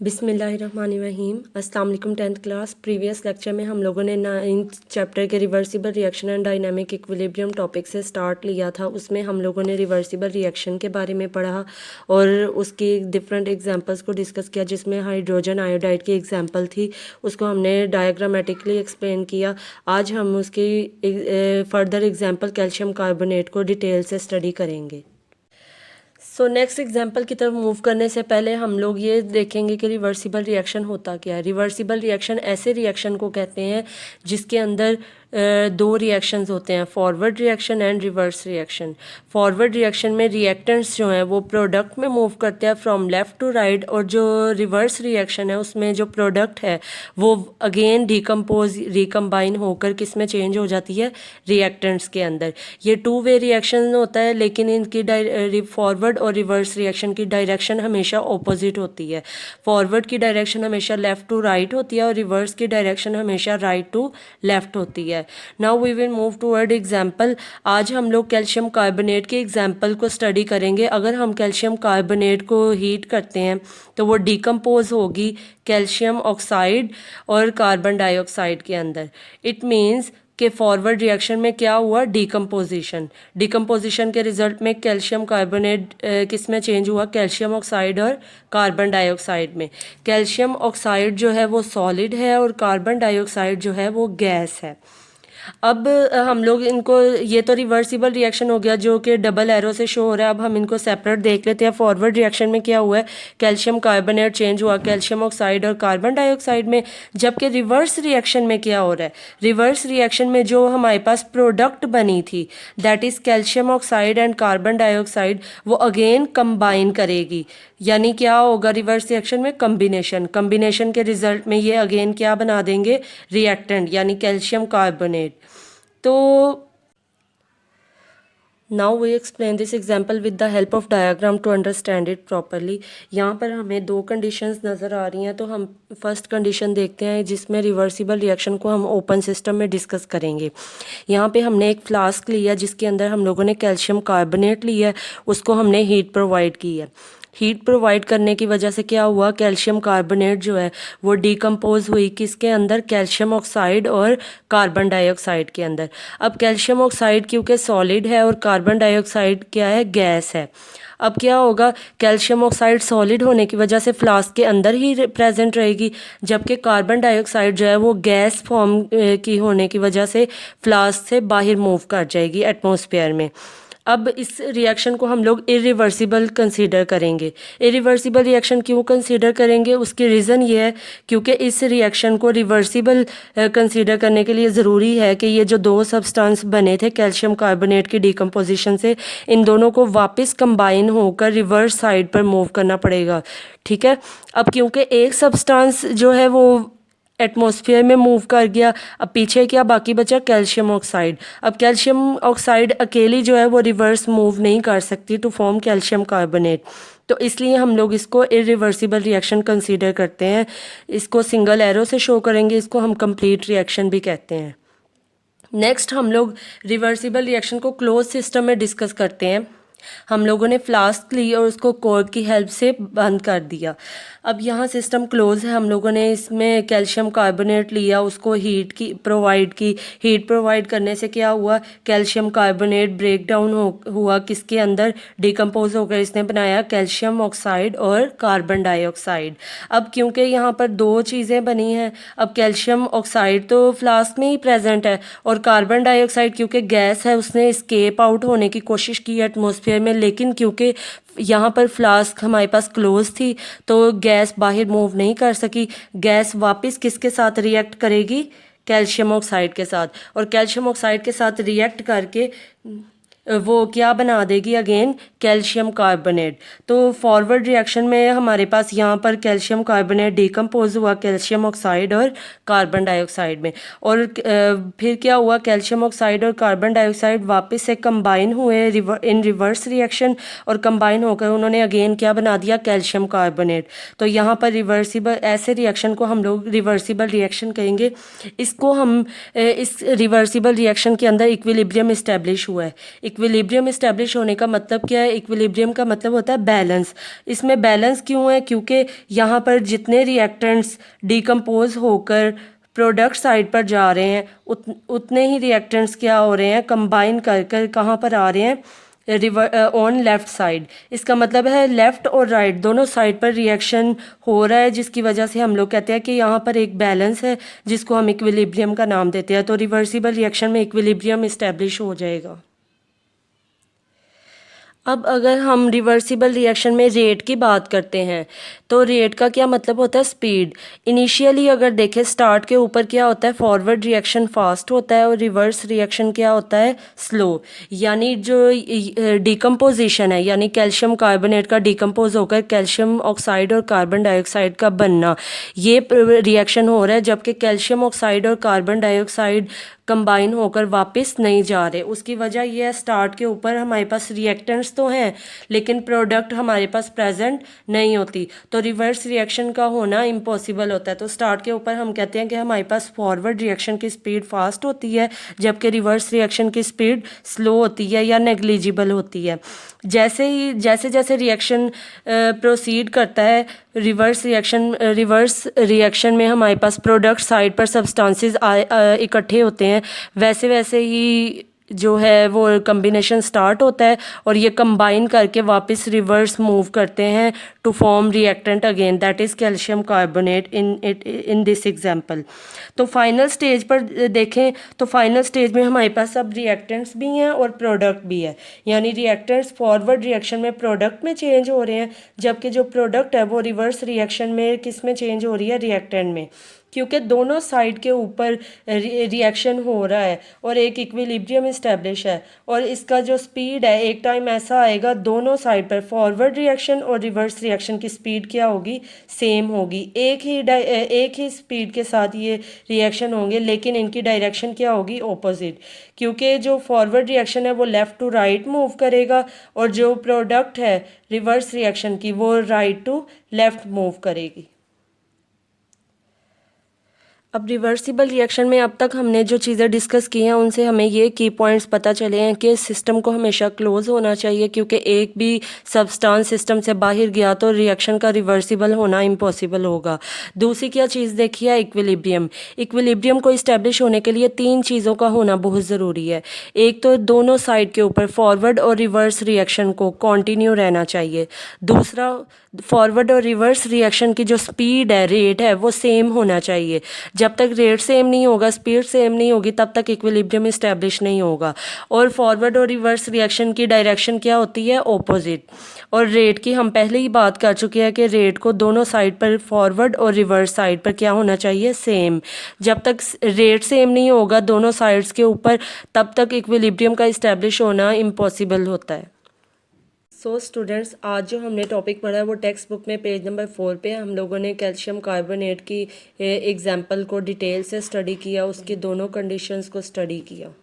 बिस्मिल्लाहिर्रहमानिर्रहीम। अस्सलाम वालेकुम। 10th क्लास प्रीवियस लेक्चर में हम लोगों ने 9th चैप्टर के reversible reaction and dynamic equilibrium topic से स्टार्ट लिया था। उसमें हम लोगों ने रिवर्सिबल रिएक्शन के बारे में पढ़ा और उसकी डिफरेंट एग्जांपल्स को डिस्कस किया, जिसमें हाइड्रोजन आयोडाइड की एग्जांपल थी, उसको हमने डायग्रामेटिकली एक्सप्लेन किया। आज हम उसकी फर्दर एग्जांपल कैल्शियम कार्बोनेट को डिटेल से स्टडी करेंगे। सो नेक्स्ट एग्जांपल की तरफ मूव करने से पहले हम लोग ये देखेंगे कि रिवर्सिबल रिएक्शन होता क्या है। रिवर्सिबल रिएक्शन ऐसे रिएक्शन को कहते हैं जिसके अंदर दो रिएक्शंस होते हैं, forward reaction and reverse reaction. Forward reaction में रिएक्टेंट्स जो हैं वो प्रोडक्ट में मूव करते हैं फ्रॉम लेफ़्ट टू राइट, और जो रिवर्स रिएक्शन है उसमें जो प्रोडक्ट है वो अगेन रिकम्बाइन होकर किस में चेंज हो जाती है, रिएक्टेंट्स के अंदर। ये टू वे रिएक्शन होता है, लेकिन इनकी फॉरवर्ड और रिवर्स रिएक्शन की डायरेक्शन हमेशा ऑपोजिट होती है। फॉरवर्ड की डायरेक्शन हमेशा लेफ़्ट टू राइट होती है और रिवर्स की डायरेक्शन हमेशा राइट टू लेफ़्ट होती है। Now we will move toward example. आज हम लोग कैल्शियम कार्बोनेट के एग्जाम्पल को स्टडी करेंगे। अगर हम कैल्शियम कार्बोनेट को हीट करते हैं तो वो डिकम्पोज होगी कैल्शियम ऑक्साइड और कार्बन डाइऑक्साइड के अंदर। इट मीन्स कि फॉरवर्ड रिएक्शन में क्या हुआ, डिकम्पोजिशन के रिजल्ट में कैल्शियम कार्बोनेट किस में चेंज हुआ, कैल्शियम ऑक्साइड और कार्बन डाइऑक्साइड में। कैल्शियम ऑक्साइड जो है वो सॉलिड है और कार्बन डाइऑक्साइड जो है वो गैस है। अब हम लोग इनको, ये तो रिवर्सिबल रिएक्शन हो गया जो कि डबल एरो से शो हो रहा है। अब हम इनको सेपरेट देख लेते हैं। फॉरवर्ड रिएक्शन में क्या हुआ है, कैल्शियम कार्बोनेट चेंज हुआ कैल्शियम ऑक्साइड और कार्बन डाइऑक्साइड में। जबकि रिवर्स रिएक्शन में क्या हो रहा है, रिवर्स रिएक्शन में जो हमारे पास प्रोडक्ट बनी थी that is calcium oxide and carbon dioxide, वो अगेन कंबाइन करेगी। यानी क्या होगा रिवर्स रिएक्शन में, कंबिनेशन के रिजल्ट में ये अगेन क्या बना देंगे, रिएक्टेंट यानी कैल्शियम कार्बोनेट। तो now we explain this example with the help of diagram to understand it properly. यहाँ पर हमें दो कंडीशंस नज़र आ रही हैं, तो हम फर्स्ट कंडीशन देखते हैं जिसमें रिवर्सिबल रिएक्शन को हम ओपन सिस्टम में डिस्कस करेंगे। यहाँ पे हमने एक फ्लास्क लिया जिसके अंदर हम लोगों ने कैल्शियम कार्बोनेट लिया है, उसको हमने हीट प्रोवाइड की है। हीट प्रोवाइड करने की वजह से क्या हुआ, कैल्शियम कार्बोनेट जो है वो डिकम्पोज हुई किसके अंदर, कैल्शियम ऑक्साइड और कार्बन डाइऑक्साइड के अंदर। अब कैल्शियम ऑक्साइड क्योंकि सॉलिड है और कार्बन डाइऑक्साइड क्या है, गैस है। अब क्या होगा, कैल्शियम ऑक्साइड सॉलिड होने की वजह से फ्लास्क के अंदर ही प्रेजेंट रहेगी, जबकि कार्बन डाइऑक्साइड जो है वो गैस फॉर्म की होने की वजह से फ्लास्क से बाहर मूव कर जाएगी एटमॉस्फेयर में। अब इस रिएक्शन को हम लोग इरिवर्सिबल कंसीडर करेंगे। इरिवर्सिबल रिएक्शन क्यों कंसीडर करेंगे, उसकी रीज़न ये है क्योंकि इस रिएक्शन को रिवर्सिबल कंसीडर करने के लिए ज़रूरी है कि ये जो दो सब्सटेंस बने थे कैल्शियम कार्बोनेट की डिकम्पोजिशन से, इन दोनों को वापस कंबाइन होकर रिवर्स साइड पर मूव करना पड़ेगा। ठीक है। अब क्योंकि एक सब्सटेंस जो है वो एटमॉस्फेयर में मूव कर गया, अब पीछे क्या बाकी बचा, कैल्शियम ऑक्साइड। अब कैल्शियम ऑक्साइड अकेली जो है वो रिवर्स मूव नहीं कर सकती टू फॉर्म कैल्शियम कार्बोनेट, तो इसलिए हम लोग इसको इरिवर्सिबल रिएक्शन कंसीडर करते हैं। इसको सिंगल एरो से शो करेंगे, इसको हम कंप्लीट रिएक्शन भी कहते हैं। नेक्स्ट हम लोग रिवर्सिबल रिएक्शन को क्लोज सिस्टम में डिस्कस करते हैं। हम लोगों ने फ्लास्क ली और उसको कॉर्क की हेल्प से बंद कर दिया। अब यहाँ सिस्टम क्लोज है, हम लोगों ने इसमें कैल्शियम कार्बोनेट लिया, उसको हीट प्रोवाइड करने से क्या हुआ, कैल्शियम कार्बोनेट ब्रेक डाउन हुआ किसके अंदर, डिकम्पोज होकर इसने बनाया कैल्शियम ऑक्साइड और कार्बन डाइऑक्साइड। अब क्योंकि यहाँ पर दो चीज़ें बनी हैं, अब कैल्शियम ऑक्साइड तो फ्लास्क में ही प्रेजेंट है और कार्बन डाइऑक्साइड क्योंकि गैस है उसने एस्केप आउट होने की कोशिश की एटमॉस्फेयर में, लेकिन क्योंकि यहाँ पर फ्लास्क हमारे पास क्लोज थी तो गैस बाहर मूव नहीं कर सकी। गैस वापस किसके साथ रिएक्ट करेगी, कैल्शियम ऑक्साइड के साथ, और कैल्शियम ऑक्साइड के साथ रिएक्ट करके वो क्या बना देगी, अगेन कैल्शियम कार्बोनेट। तो फॉरवर्ड रिएक्शन में हमारे पास यहाँ पर कैल्शियम कार्बोनेट डिकम्पोज हुआ कैल्शियम ऑक्साइड और कार्बन डाइऑक्साइड में, और फिर क्या हुआ, कैल्शियम ऑक्साइड और कार्बन डाइऑक्साइड वापस से कंबाइन हुए इन रिवर्स रिएक्शन, और कंबाइन होकर उन्होंने अगेन क्या बना दिया, कैल्शियम कार्बोनेट। तो यहाँ पर रिवर्सिबल, ऐसे रिएक्शन को हम लोग रिवर्सिबल रिएक्शन कहेंगे। इसको हम इस रिवर्सिबल रिएक्शन के अंदर इक्विलिब्रियम इस्टेब्लिश हुआ है। इक्विलिब्रियम इस्टेब्लिश होने का मतलब क्या है? इक्विलिब्रियम का मतलब होता है बैलेंस। इसमें बैलेंस क्यों है? क्योंकि यहाँ पर जितने रिएक्टेंट्स डिकम्पोज होकर प्रोडक्ट साइड पर जा रहे हैं उतने ही रिएक्टेंट्स क्या हो रहे हैं, कंबाइन कर कर कहाँ पर आ रहे हैं, ऑन लेफ़्ट साइड। इसका मतलब है लेफ़्ट और राइट दोनों साइड पर रिएक्शन हो रहा है, जिसकी वजह से हम लोग कहते हैं कि यहाँ पर एक बैलेंस है जिसको हम इक्विलिब्रियम का नाम देते हैं। तो रिवर्सिबल रिएक्शन में इक्विलिब्रियम इस्टेब्लिश हो जाएगा। अब अगर हम रिवर्सिबल रिएक्शन में रेट की बात करते हैं तो रेट का क्या मतलब होता है? स्पीड। इनिशियली अगर देखें स्टार्ट के ऊपर क्या होता है, फॉरवर्ड रिएक्शन फास्ट होता है और रिवर्स रिएक्शन क्या होता है, स्लो। यानी जो डिकम्पोजिशन है, यानी कैल्शियम कार्बोनेट का डिकम्पोज होकर कैल्शियम ऑक्साइड और कार्बन डाइऑक्साइड का बनना, ये रिएक्शन हो रहा है, जबकि कैल्शियम ऑक्साइड और कार्बन डाइऑक्साइड कंबाइन होकर वापस नहीं जा रहे। उसकी वजह यह है स्टार्ट के ऊपर हमारे पास रिएक्टेंट्स तो हैं लेकिन प्रोडक्ट हमारे पास प्रेजेंट नहीं होती, तो रिवर्स रिएक्शन का होना इम्पॉसिबल होता है। तो स्टार्ट के ऊपर हम कहते हैं कि हमारे पास फॉरवर्ड रिएक्शन की स्पीड फास्ट होती है जबकि रिवर्स रिएक्शन की स्पीड स्लो होती है या नेग्लिजिबल होती है। जैसे जैसे रिएक्शन प्रोसीड करता है, रिवर्स रिएक्शन में हमारे पास प्रोडक्ट साइड पर सब्सटेंसेस इकट्ठे होते हैं, वैसे वैसे ही जो है वो कम्बिनेशन स्टार्ट होता है और ये कंबाइन करके वापस रिवर्स मूव करते हैं to form reactant again, that is calcium carbonate in this example. तो फाइनल स्टेज पर देखें तो फाइनल स्टेज में हमारे पास अब रिएक्टेंट्स भी हैं और प्रोडक्ट भी है, यानी रिएक्टेंट्स फॉरवर्ड रिएक्शन में प्रोडक्ट में चेंज हो रहे हैं जबकि जो प्रोडक्ट है वो रिवर्स रिएक्शन में किस में चेंज हो रही है, रिएक्टेंट में, क्योंकि दोनों साइड के ऊपर रिएक्शन हो रहा है और एक इक्विलिब्रियम इस्टेब्लिश है। और इसका जो स्पीड है एक टाइम ऐसा आएगा दोनों साइड पर फॉरवर्ड रिएक्शन और रिवर्स रिएक्शन की स्पीड क्या होगी, सेम होगी। एक ही स्पीड के साथ ये रिएक्शन होंगे लेकिन इनकी डायरेक्शन क्या होगी, ऑपोजिट, क्योंकि जो फॉरवर्ड रिएक्शन है वो लेफ़्ट टू राइट मूव करेगा और जो प्रोडक्ट है रिवर्स रिएक्शन की वो राइट टू लेफ़्ट मूव करेगी। अब रिवर्सिबल रिएक्शन में अब तक हमने जो चीज़ें डिस्कस की हैं उनसे हमें ये की पॉइंट्स पता चले हैं कि सिस्टम को हमेशा क्लोज होना चाहिए, क्योंकि एक भी सब्सटेंस सिस्टम से बाहर गया तो रिएक्शन का रिवर्सिबल होना इम्पॉसिबल होगा। दूसरी क्या चीज़ देखी है, इक्विलिब्रियम। इक्विलिब्रियम को इस्टेब्लिश होने के लिए 3 चीज़ों का होना बहुत ज़रूरी है। एक तो दोनों साइड के ऊपर फॉरवर्ड और रिवर्स रिएक्शन को कॉन्टीन्यू रहना चाहिए। दूसरा, फॉरवर्ड और रिवर्स रिएक्शन की जो स्पीड है, रेट है, वो सेम होना चाहिए। जब तक रेट सेम नहीं होगा, स्पीड सेम नहीं होगी, तब तक इक्विलिब्रियम इस्टेब्लिश नहीं होगा। और फॉरवर्ड और रिवर्स रिएक्शन की डायरेक्शन क्या होती है, ऑपोजिट। और रेट की हम पहले ही बात कर चुके हैं कि रेट को दोनों साइड पर फॉरवर्ड और रिवर्स साइड पर क्या होना चाहिए, सेम। जब तक रेट सेम नहीं होगा दोनों साइड्स के ऊपर, तब तक इक्विलिब्रियम का इस्टेब्लिश होना इम्पॉसिबल होता है। सो स्टूडेंट्स, आज जो हमने टॉपिक पढ़ा है वो टेक्स्ट बुक में पेज नंबर 4 पे हम लोगों ने कैल्शियम कार्बोनेट की एग्जाम्पल को डिटेल से स्टडी किया, उसकी दोनों कंडीशंस को स्टडी किया।